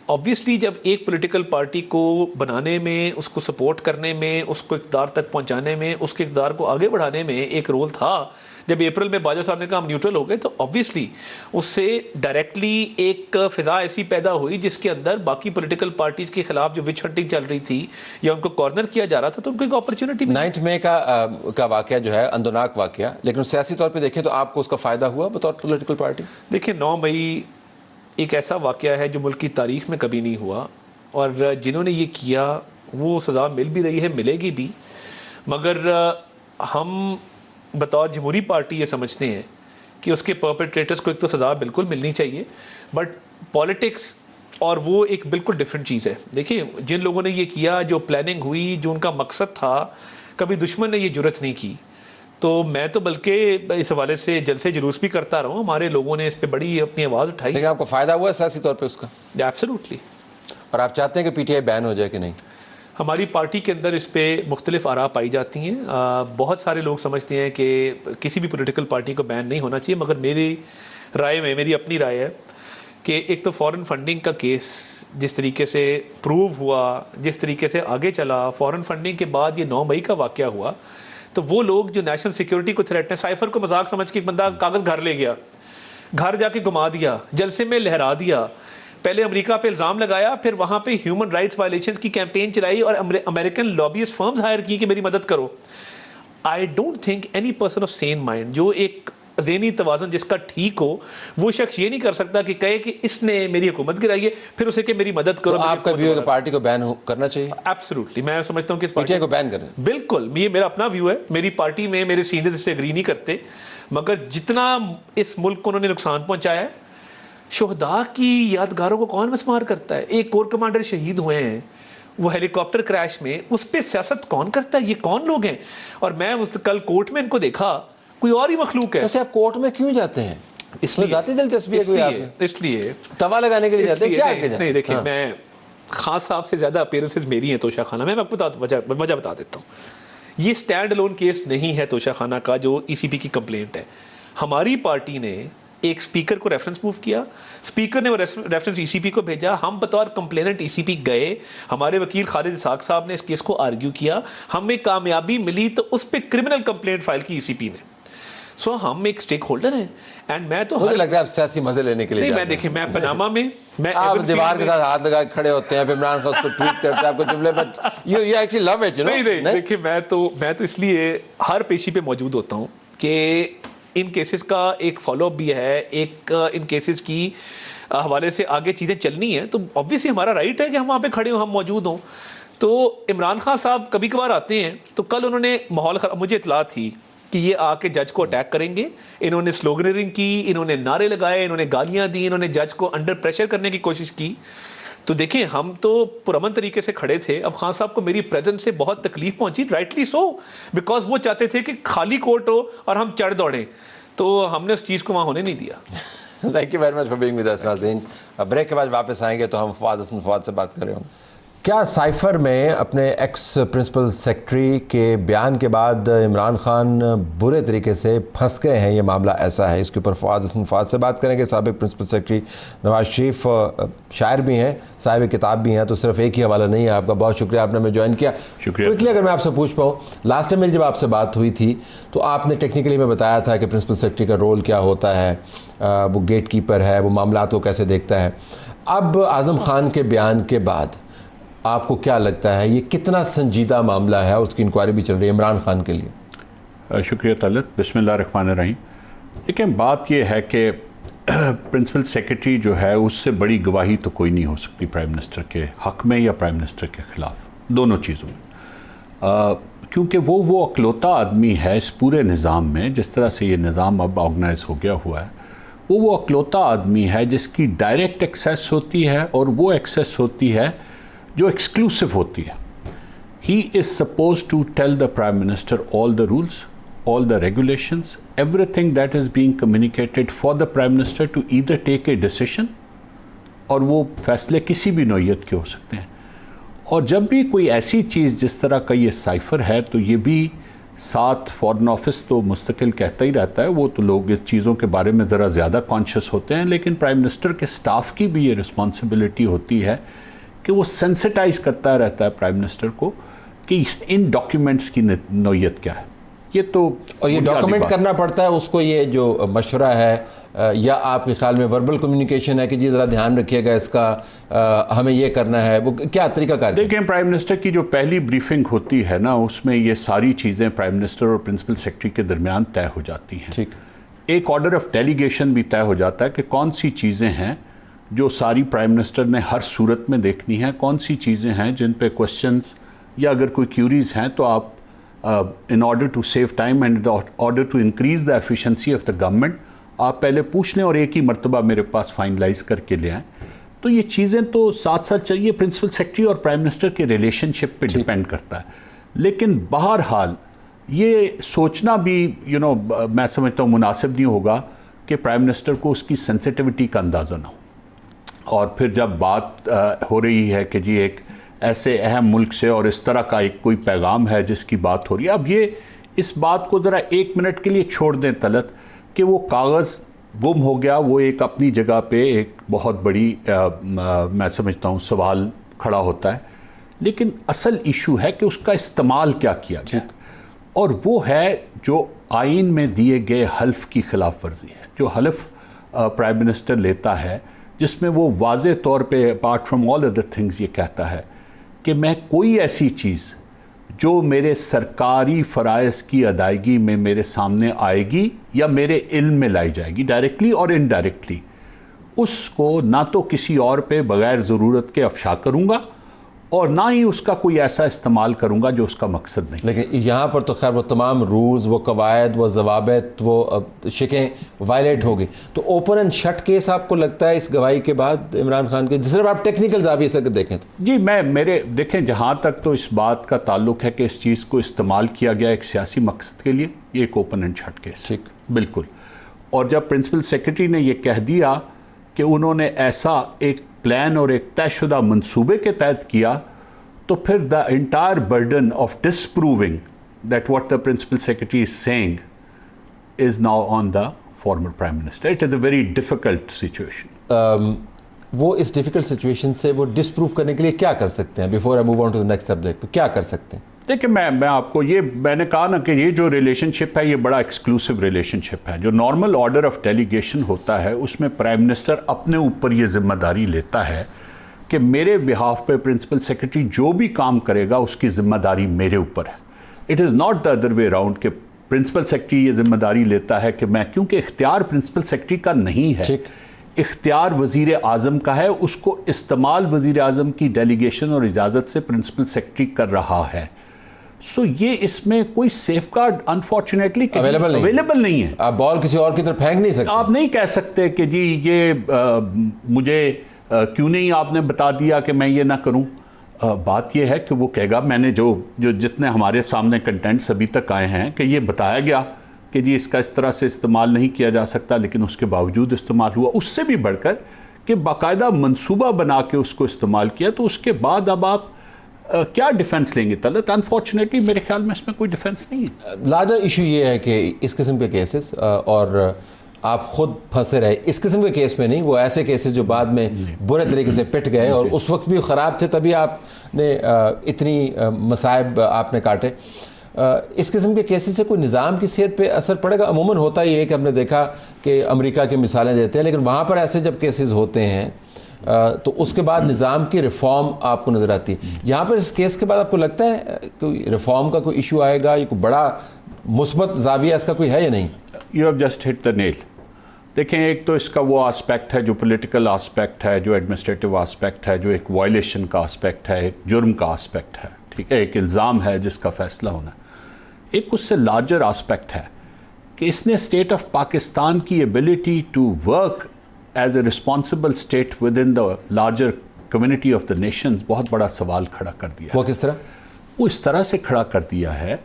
D: ऑब्वियसली जब एक पॉलिटिकल पार्टी को बनाने में, उसको सपोर्ट करने में, उसको इक़्तिदार तक पहुंचाने में, उसके इक़्तिदार को आगे बढ़ाने में एक रोल था। जब अप्रैल में बाजवा साहब ने कहा हम न्यूट्रल हो गए तो ऑब्वियसली उससे डायरेक्टली एक फ़िज़ा ऐसी पैदा हुई जिसके अंदर बाकी पॉलिटिकल पार्टीज़ के खिलाफ जो विच हंटिंग चल रही थी या उनको कॉर्नर किया जा रहा था तो उनको एक अपॉर्चुनिटी।
A: 9 मई का वाक़या जो है अंदोनाक वाक़या, लेकिन सियासी तौर पे देखें तो आपको उसका फ़ायदा हुआ बतौर पॉलिटिकल पार्टी?
D: देखिए 9 मई एक ऐसा वाक़या है जो मुल्क की तारीख़ में कभी नहीं हुआ और जिन्होंने ये किया वो सज़ा मिल भी रही है, मिलेगी भी। मगर हम बतौर जमहूरी पार्टी ये समझते हैं कि उसके परपेट्रेटर्स को एक तो सज़ा बिल्कुल मिलनी चाहिए, बट पॉलिटिक्स और वो एक बिल्कुल डिफरेंट चीज़ है। देखिए जिन लोगों ने ये किया, जो प्लानिंग हुई, जो उनका मकसद था, कभी दुश्मन ने ये जुर्रत नहीं की। तो मैं तो बल्कि इस हवाले से जलसे जुलूस भी करता रहा हूँ, हमारे लोगों ने इस पर बड़ी अपनी आवाज़ उठाई।
A: लेकिन आपको फ़ायदा हुआ सियासी तौर पे उसका?
D: एब्सोल्युटली।
A: और आप चाहते हैं कि PTI बैन हो जाए कि नहीं?
D: हमारी पार्टी के अंदर इस पर मुख्तलिफ आरा पाई जाती हैं। बहुत सारे लोग समझते हैं कि किसी भी पॉलिटिकल पार्टी को बैन नहीं होना चाहिए, मगर मेरी राय में, मेरी अपनी राय है कि एक तो फॉरेन फंडिंग का केस जिस तरीके से प्रूव हुआ, जिस तरीके से आगे चला, फॉरेन फंडिंग के बाद ये 9 मई का वाक़या हुआ, तो वो लोग जो नेशनल सिक्योरिटी को थ्रेट है, साइफर को मजाक समझ के एक बंदा कागज़ घर ले गया, घर जाके घुमा दिया, जलसे में लहरा दिया, पहले अमेरिका पे इल्ज़ाम लगाया, फिर वहाँ पे ह्यूमन राइट्स वायलेशंस की कैंपेन चलाई और अमेरिकन लॉबियस्ट फर्म्स हायर की कि मेरी मदद करो। I don't think any person of Sen mind, जो एक ज़हनी तवाज़ुन जिसका ठीक हो, वो शख्स ये नहीं कर सकता कि कहे कि इसने मेरी हुकूमत गिराई है फिर उसे कि मेरी मदद करो।
A: तो आपका व्यू है कि पार्टी को बैन करना चाहिए?
D: एब्सोल्युटली, मैं समझता हूँ कि
A: PTI को बैन करें।
D: बिल्कुल, ये मेरा अपना व्यू है। मेरी पार्टी में मेरे सीनियर्स इससे एग्री नहीं करते, मगर जितना इस मुल्क को उन्होंने नुकसान पहुंचाया है, शोहदा की यादगारों को कौन मस्मार करता है? एक कोर कमांडर शहीद हुए हैं वो हेलीकॉप्टर क्रैश में, उस पर सियासत कौन करता है? ये कौन लोग हैं? और मैं उस कल कोर्ट में इनको देखा, कोई और ही मखलूक है।
A: वैसे आप कोर्ट में क्यों जाते हैं? इसलिए जाती दिलचस्पी है कोई आपने?
D: इसलिए
A: तवा लगाने के लिए जाते हैं क्या?
D: नहीं देखिए, मैं खास साहब से ज़्यादा अपीयरेंसेस मेरी हैं तोशा खाना। मैं आपको वजह बता देता हूँ। ये स्टैंड अलोन केस नहीं है तोशा खाना का जो ECP की कंप्लेंट है। हमारी पार्टी ने एक स्पीकर को रेफरेंस मूव किया, स्पीकर ने वो रेफरेंस ECP को भेजा, हम बतौर कंप्लेनेंट ECP गए, हमारे वकील खालिद इसाक साहब ने इस केस को आर्ग्यू किया, हमें कामयाबी मिली तो उस पर क्रिमिनल कंप्लेंट फाइल की ECP ने। सो हम एक स्टेक होल्डर हैं एंड मैं तो
A: मुझे लगता है आप सियासी मजे लेने के लिए
D: नहीं,
A: जाते
D: मैं देखिए, मैं पनामा में मैं
A: आप दीवार के साथ हाथ लगा के खड़े होते हैं, फिर इमरान खान उसको ट्वीट करते हैं आपको जुमले, but you actually love it, you know?
D: नहीं देखिए, मैं तो इसलिए हर पेशी पे मौजूद होता हूँ कि इन केसेस का एक फॉलोअप भी है, एक इन केसेस की हवाले से आगे चीज़ें चलनी है, तो ऑब्वियसली हमारा राइट है कि हम वहाँ पे खड़े हों, हम मौजूद हों। तो इमरान खान साहब कभी कभार आते हैं, तो कल उन्होंने माहौल मुझे इतला थी कि ये आके जज को अटैक करेंगे। इन्होंने स्लोगनरिंग की, इन्होंने नारे लगाए, इन्होंने गालियां दी, इन्होंने जज को अंडर प्रेशर करने की कोशिश की। तो देखिए, हम तो पुरअमन तरीके से खड़े थे। अब खान साहब को मेरी प्रेजेंस से बहुत तकलीफ पहुंची, राइटली सो, बिकॉज वो चाहते थे कि खाली कोर्ट हो और हम चढ़ दौड़ें, तो हमने उस चीज़ को वहाँ होने नहीं दिया।
A: Thank you very much for being with us नाज़रीन। ब्रेक के बाद वापस आएंगे तो हम फवाद हसन फवाद से बात कर रहे होंगे। क्या साइफर में अपने एक्स प्रिंसिपल सेक्रेटरी के बयान के बाद इमरान खान बुरे तरीके से फंस गए हैं? ये मामला ऐसा है, इसके ऊपर फवाद हसन फवाद से बात करेंगे। साबिक प्रिंसिपल सेक्रेटरी नवाज शरीफ शायर भी हैं, साहिब किताब भी हैं, तो सिर्फ एक ही हवाला नहीं है। आपका बहुत शुक्रिया, आपने हमें ज्वाइन किया। क्विकली अगर मैं आपसे पूछ पाऊँ, लास्ट टाइम मेरी जब आपसे बात हुई थी तो आपने टेक्निकली में बताया था कि प्रिंसिपल सेक्रेटरी का रोल क्या होता है, वो गेट कीपर है, वो मामलात को कैसे देखता है। अब आज़म खान के बयान के बाद आपको क्या लगता है ये कितना संजीदा मामला है? उसकी इंक्वायरी भी चल रही है इमरान खान के लिए।
E: शुक्रिया तलत। बिस्मिल्लाहिर्रहमानिर्रहीम। लेकिन बात यह है कि प्रिंसिपल सेक्रेटरी जो है उससे बड़ी गवाही तो कोई नहीं हो सकती प्राइम मिनिस्टर के हक़ में या प्राइम मिनिस्टर के ख़िलाफ़, दोनों चीज़ों में, क्योंकि वो अकलौता आदमी है इस पूरे निज़ाम में। जिस तरह से ये निज़ाम अब ऑर्गेनाइज हो गया हुआ है, वो अकलौता आदमी है जिसकी डायरेक्ट एक्सेस होती है और वो एक्सेस होती है जो एक्सक्लूसिव होती है। He is suppose to tell the prime minister all the rules all the regulations, everything that is being communicated for the Prime Minister to either take a decision, और वो फैसले किसी भी नौइयत के हो सकते हैं। और जब भी कोई ऐसी चीज़ जिस तरह का ये साइफर है, तो ये भी साथ फॉरेन ऑफिस तो मुस्तकिल कहता ही रहता है, वो तो लोग इस चीज़ों के बारे में ज़रा ज़्यादा कॉन्शियस होते हैं, लेकिन प्राइम मिनिस्टर के स्टाफ की भी ये रिस्पॉन्सिबिलिटी होती है कि वो सेंसिटाइज करता रहता है प्राइम मिनिस्टर को कि इन डॉक्यूमेंट्स की नौइयत क्या है। ये तो
A: और ये डॉक्यूमेंट करना पड़ता है उसको, ये जो मशवरा है या आपके ख्याल में वर्बल कम्युनिकेशन है कि जी ज़रा ध्यान रखिएगा इसका, हमें ये करना है, वो क्या तरीकाकार?
E: देखिए, प्राइम मिनिस्टर की जो पहली ब्रीफिंग होती है ना, उसमें ये सारी चीज़ें प्राइम मिनिस्टर और प्रिंसिपल सेक्रेटरी के दरमियान तय हो जाती हैं।
A: ठीक।
E: एक ऑर्डर ऑफ डेलीगेशन भी तय हो जाता है कि कौन सी चीज़ें हैं जो सारी प्राइम मिनिस्टर ने हर सूरत में देखनी है, कौन सी चीज़ें हैं जिन पे क्वेश्चंस या अगर कोई क्यूरीज हैं तो आप in order to save time and in order to increase the efficiency of the government, आप पहले पूछ लें और एक ही मर्तबा मेरे पास फाइनलाइज करके ले आएँ। तो ये चीज़ें तो साथ साथ चाहिए, प्रिंसिपल सेक्रेटरी और प्राइम मिनिस्टर के रिलेशनशिप पे डिपेंड करता है। लेकिन बहरहाल ये सोचना भी मैं समझता हूँ मुनासिब नहीं होगा कि प्राइम मिनिस्टर को उसकी सेंसिटिविटी का अंदाज़ा ना हो। और फिर जब बात हो रही है कि जी एक ऐसे अहम मुल्क से और इस तरह का एक कोई पैगाम है जिसकी बात हो रही है, अब ये इस बात को ज़रा 1 मिनट के लिए छोड़ दें तलत कि वो कागज़ गुम हो गया, वो एक अपनी जगह पे एक बहुत बड़ी मैं समझता हूँ सवाल खड़ा होता है, लेकिन असल इशू है कि उसका इस्तेमाल क्या किया गया, और वो है जो आइन में दिए गए हल्फ की खिलाफ वर्जी है। जो हल्फ प्राइम मिनिस्टर लेता है जिसमें वो वाज़े तौर पे apart from all other things ये कहता है कि मैं कोई ऐसी चीज़ जो मेरे सरकारी फ़राइज़ की अदायगी में मेरे सामने आएगी या मेरे इल्म में लाई जाएगी डायरेक्टली और इनडायरेक्टली, उसको ना तो किसी और पे बग़ैर ज़रूरत के अफशा करूँगा और ना ही उसका कोई ऐसा इस्तेमाल करूँगा जो उसका मकसद नहीं।
A: लेकिन यहाँ पर तो खैर वो तमाम रूल्स, वो कवायद, वो ज़वाबित, वो शिकें वायलेट होगी। तो ओपन एंड शट केस आपको लगता है इस गवाही के बाद इमरान खान के, सिर्फ आप टेक्निकल ज़ाविये से देखें तो?
E: जी, मेरे देखें, जहाँ तक तो इस बात का ताल्लुक है कि इस चीज़ को इस्तेमाल किया गया एक सियासी मकसद के लिए, ये एक ओपन एंड शट केस।
A: ठीक,
E: बिल्कुल। और जब प्रिंसिपल सेक्रेटरी ने ये कह दिया कि उन्होंने ऐसा एक प्लान और एक तयशुदा मंसूबे के तहत किया, तो फिर the entire burden of disproving that what the principal secretary is saying is now on the former prime minister. It is a very difficult situation.
A: वो इस डिफिकल्ट सिचुएशन से वो डिसप्रूव करने के लिए क्या कर सकते हैं? Before I move on to the next subject, क्या कर सकते हैं?
E: देखिए, मैं आपको ये मैंने कहा ना कि ये जो रिलेशनशिप है ये बड़ा एक्सक्लूसिव रिलेशनशिप है। जो नॉर्मल ऑर्डर ऑफ डेलीगेशन होता है उसमें प्राइम मिनिस्टर अपने ऊपर ये जिम्मेदारी लेता है कि मेरे बिहाफ पे प्रिंसिपल सेक्रेटरी जो भी काम करेगा उसकी जिम्मेदारी मेरे ऊपर है। It is not the other way around कि प्रिंसिपल सेक्रेटरी ये जिम्मेदारी लेता है कि मैं, क्योंकि इख्तियार प्रिंसिपल सेक्रेटरी का नहीं है, इख्तियार वज़ीर आज़म का है, उसको इस्तेमाल वज़ीर आज़म की डेलीगेशन और इजाज़त से प्रिंसिपल सेक्रेटरी कर रहा है। सो ये इसमें कोई सेफ गार्ड अनफॉर्चुनेटली अवेलेबल नहीं है।
A: आप बॉल किसी और की तरफ फेंक नहीं सकते।
E: आप नहीं कह सकते कि जी ये मुझे क्यों नहीं आपने बता दिया कि मैं ये ना करूं। बात ये है कि वो कहेगा मैंने जो जितने हमारे सामने कंटेंट्स अभी तक आए हैं कि ये बताया गया कि जी इसका इस तरह से इस्तेमाल नहीं किया जा सकता, लेकिन उसके बावजूद इस्तेमाल हुआ। उससे भी बढ़कर कि बाकायदा मंसूबा बना के उसको इस्तेमाल किया, तो उसके बाद अब आप क्या डिफेंस लेंगे तलत? अनफॉर्चुनेटली मेरे ख्याल में इसमें कोई डिफेंस नहीं है।
A: लाजा इशू ये है कि इस किस्म के केसेस, और आप खुद फंसे रहे इस किस्म के केस में नहीं, वो ऐसे केसेस जो बाद में बुरे तरीके से पिट गए और उस वक्त भी ख़राब थे, तभी आपने इतनी मसाइब आपने काटे। इस किस्म के केसेस से कोई निज़ाम की सेहत पे असर पड़ेगा? अमूमन होता ही है कि हमने देखा कि अमेरिका की मिसालें देते हैं, लेकिन वहाँ पर ऐसे जब केसेस होते हैं तो उसके बाद निज़ाम की रिफॉर्म आपको नज़र आती है। यहाँ पर इस केस के बाद आपको लगता है कोई रिफॉर्म का कोई इशू आएगा, या कोई बड़ा मुस्बत ज़ाविया इसका कोई है या नहीं?
E: You have just hit the nail. देखें, एक तो इसका वो आस्पेक्ट है जो पॉलिटिकल आस्पेक्ट है, जो एडमिनिस्ट्रेटिव आस्पेक्ट है, जो एक वायलेशन का आस्पेक्ट है, एक जुर्म का आस्पेक्ट है, ठीक है, एक इल्ज़ाम है जिसका फैसला होना। एक उससे लार्जर आस्पेक्ट है कि इसने स्टेट ऑफ पाकिस्तान की ability to work as a responsible state within the larger community of the nations बहुत बड़ा सवाल खड़ा कर दिया।
A: वो किस तरह?
E: वो इस तरह से खड़ा कर दिया है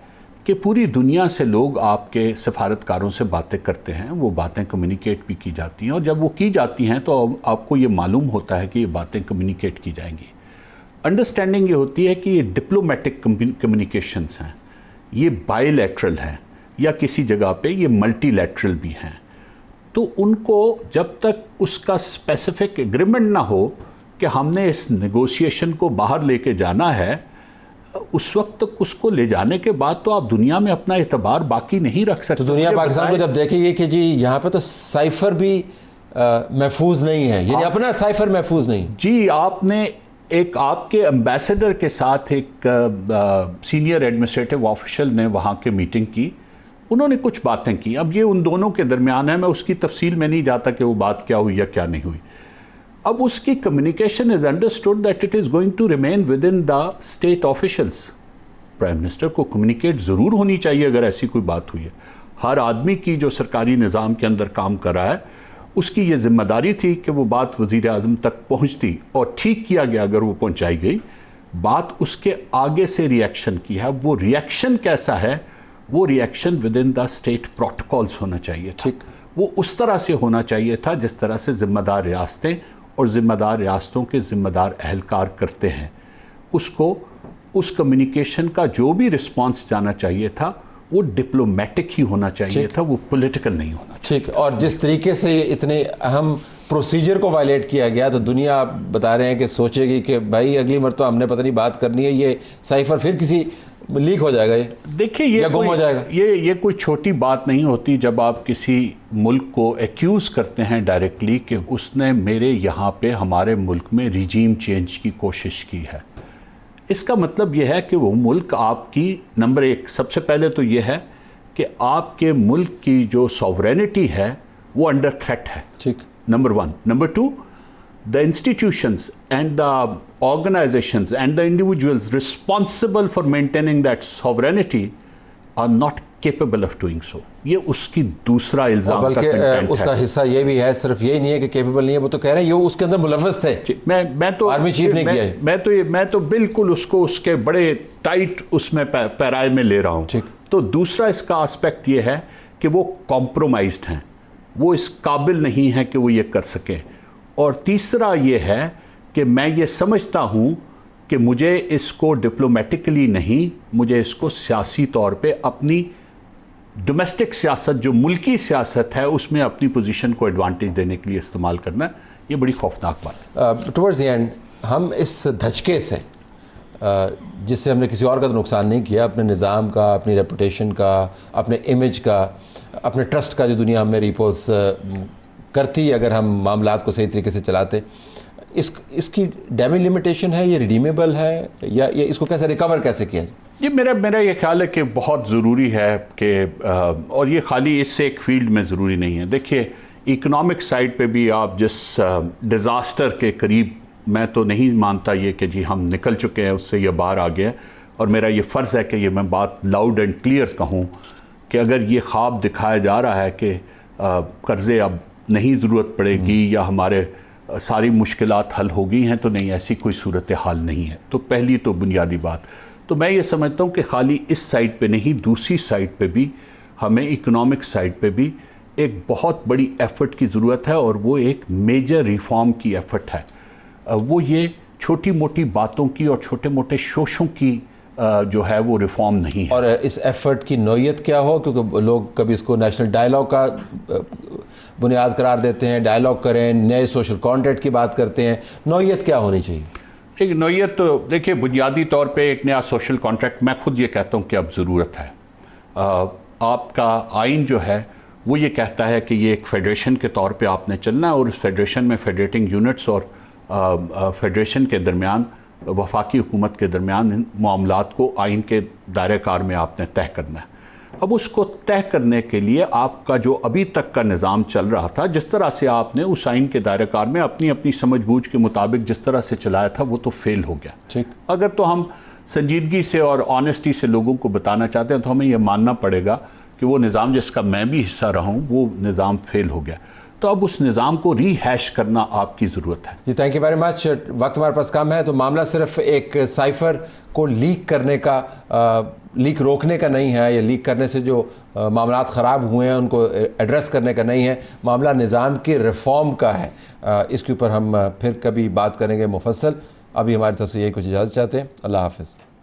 E: कि पूरी दुनिया से लोग आपके सफारतकारों से बातें करते हैं, वो बातें कम्युनिकेट भी की जाती हैं, और जब वो की जाती हैं तो आपको ये मालूम होता है कि ये बातें कम्युनिकेट की जाएंगी। अंडरस्टैंडिंग ये होती है कि ये डिप्लोमेटिक कम्युनिकेशंस हैं, ये बायलैटरल हैं, या किसी जगह पे ये मल्टीलैटरल भी हैं। तो उनको जब तक उसका स्पेसिफिक एग्रीमेंट ना हो कि हमने इस नेगोशिएशन को बाहर लेके जाना है, उस वक्त तक उसको ले जाने के बाद तो आप दुनिया में अपना एतबार बाकी नहीं रख सकते।
A: तो दुनिया पाकिस्तान को जब देखेगी कि जी यहाँ पे तो साइफर भी महफूज नहीं है, यानी अपना साइफर महफूज नहीं।
E: जी, आपने एक आपके एम्बेसडर के साथ एक सीनियर एडमिनिस्ट्रेटिव ऑफिशियल ने वहाँ के मीटिंग की, उन्होंने कुछ बातें की। अब ये उन दोनों के दरमियान है, मैं उसकी तफसील में नहीं जाता कि वो बात क्या हुई या क्या नहीं हुई। अब उसकी communication is understood that it is going to remain within the state officials. Prime minister को कम्युनिकेट ज़रूर होनी चाहिए अगर ऐसी कोई बात हुई है। हर आदमी की जो सरकारी निज़ाम के अंदर काम कर रहा है, उसकी ये जिम्मेदारी थी कि वो बात वज़ीर आज़म तक पहुँचती, और ठीक किया गया अगर वो पहुँचाई गई बात। उसके आगे से रिएक्शन की है, वो रिएक्शन कैसा है, वो reaction with in the state protocols होना चाहिए। ठीक, वो उस तरह से होना चाहिए था जिस तरह से जिम्मेदार रियासतें और ज़िम्मेदार रियासतों के ज़िम्मेदार अहलकार करते हैं। उसको उस कम्युनिकेशन का जो भी रिस्पांस जाना चाहिए था वो डिप्लोमेटिक ही होना चाहिए था, वो पॉलिटिकल नहीं होना।
A: ठीक, और जिस तरीके से इतने अहम प्रोसीजर को वायलेट किया गया, तो दुनिया आप बता रहे हैं कि सोचेगी कि भाई अगली मरतबा हमने पता नहीं बात करनी है, ये साइफर फिर किसी लीक हो जाएगा, ये
E: देखिए ये
A: गुम हो जाएगा।
E: ये कोई छोटी बात नहीं होती जब आप किसी मुल्क को एक्यूज़ करते हैं डायरेक्टली कि उसने मेरे यहाँ पे हमारे मुल्क में रिजीम चेंज की कोशिश की है। इसका मतलब यह है कि वो मुल्क आपकी, नंबर एक, सबसे पहले तो ये है कि आपके मुल्क की जो सॉवरेनिटी है वो अंडर थ्रेट है। ठीक, number one. Number two, the institutions and the organizations and the individuals responsible for maintaining that sovereignty are not capable of doing so. ये उसकी दूसरा इल्जाम का कंटेंट है।
A: बल्कि उसका हिस्सा ये भी है, सिर्फ यही नहीं है कि केपेबल नहीं है, वो तो कह रहे हैं ये उसके अंदर मुलव्वस थे।
E: मैं तो
A: आर्मी चीफ ने किया है।
E: मैं तो बिल्कुल उसको उसके बड़े टाइट उसमें पैराए में ले रहा हूँ। तो दूसरा इसका एस्पेक्ट ये है कि वो कॉम्प्रोमाइज्ड हैं, वो इस काबिल नहीं है कि वो ये कर सकें। और तीसरा ये है कि मैं ये समझता हूँ कि मुझे इसको डिप्लोमेटिकली नहीं, मुझे इसको सियासी तौर पे अपनी डोमेस्टिक सियासत, जो मुल्की सियासत है, उसमें अपनी पोजीशन को एडवांटेज देने के लिए इस्तेमाल करना, ये बड़ी खौफनाक बात है।
A: टुवर्ड्स द एंड हम इस धचके से, जिससे हमने किसी और का तो नुकसान नहीं किया, अपने निज़ाम का, अपनी रेपुटेशन का, अपने इमेज का, अपने ट्रस्ट का, जो दुनिया हमें रिपोज करती अगर हम मामलात को सही तरीके से चलाते, इसकी डैमेज लिमिटेशन है, ये रिडीमेबल है, या ये इसको कैसे रिकवर कैसे किया जाए?
E: ये मेरा ये ख्याल है कि बहुत ज़रूरी है कि, और ये खाली इससे एक फील्ड में ज़रूरी नहीं है। देखिए, इकोनॉमिक साइड पे भी आप जिस डिज़ास्टर के करीब, मैं तो नहीं मानता ये कि जी हम निकल चुके हैं उससे, ये बाहर आ गया, और मेरा ये फ़र्ज़ है कि ये मैं बात लाउड एंड क्लियर कहूँ कि अगर ये ख्वाब दिखाया जा रहा है कि कर्ज़े अब नहीं ज़रूरत पड़ेगी या हमारे सारी मुश्किलात हल हो गई हैं, तो नहीं, ऐसी कोई सूरत हाल नहीं है। तो पहली तो बुनियादी बात, तो मैं ये समझता हूँ कि खाली इस साइड पे नहीं, दूसरी साइड पे भी हमें, इकोनॉमिक साइड पे भी एक बहुत बड़ी एफ़र्ट की ज़रूरत है, और वो एक मेजर रिफॉर्म की एफ़र्ट है। वो ये छोटी मोटी बातों की और छोटे मोटे शोशों की जो है वो रिफॉर्म नहीं है।
A: और इस एफर्ट की नौयत क्या हो, क्योंकि लोग कभी इसको नेशनल डायलॉग का बुनियाद करार देते हैं, डायलॉग करें, नए सोशल कॉन्ट्रैक्ट की बात करते हैं, नौयत क्या होनी चाहिए?
E: एक नौयत तो देखिए, बुनियादी तौर पे एक नया सोशल कॉन्ट्रैक्ट मैं खुद ये कहता हूँ कि अब ज़रूरत है। आपका आइन जो है वो ये कहता है कि ये एक फेडरेशन के तौर पे आपने चलना है, और उस फेडरेशन में फेडरेटिंग यूनिट्स और फेडरेशन के दरमियान, वफाकी हुकूमत के दरमियान मामलात को आइन के दायरे कार में आपने तय करना है। अब उसको तय करने के लिए आपका जो अभी तक का निज़ाम चल रहा था, जिस तरह से आपने उस आइन के दायरे कार में अपनी अपनी समझबूझ के मुताबिक जिस तरह से चलाया था, वो तो फेल हो गया। ठीक, अगर तो हम संजीदगी से और ऑनेस्टी से लोगों को बताना चाहते हैं, तो हमें यह मानना पड़ेगा कि वो निज़ाम जिसका मैं भी हिस्सा रहा हूँ, वो निज़ाम फेल हो गया। तो अब उस निज़ाम को रीहैश करना आपकी ज़रूरत है।
A: जी थैंक यू वेरी मच। वक्त हमारे पास कम है, तो मामला सिर्फ एक साइफर को लीक करने का, लीक रोकने का नहीं है, या लीक करने से जो मामलात ख़राब हुए हैं उनको एड्रेस करने का नहीं है। मामला निज़ाम के रिफॉर्म का है। इसके ऊपर हम फिर कभी बात करेंगे मुफस्सल। अभी हमारी तरफ से यही कुछ इजाज़त चाहते हैं। अल्लाह हाफ़िज़।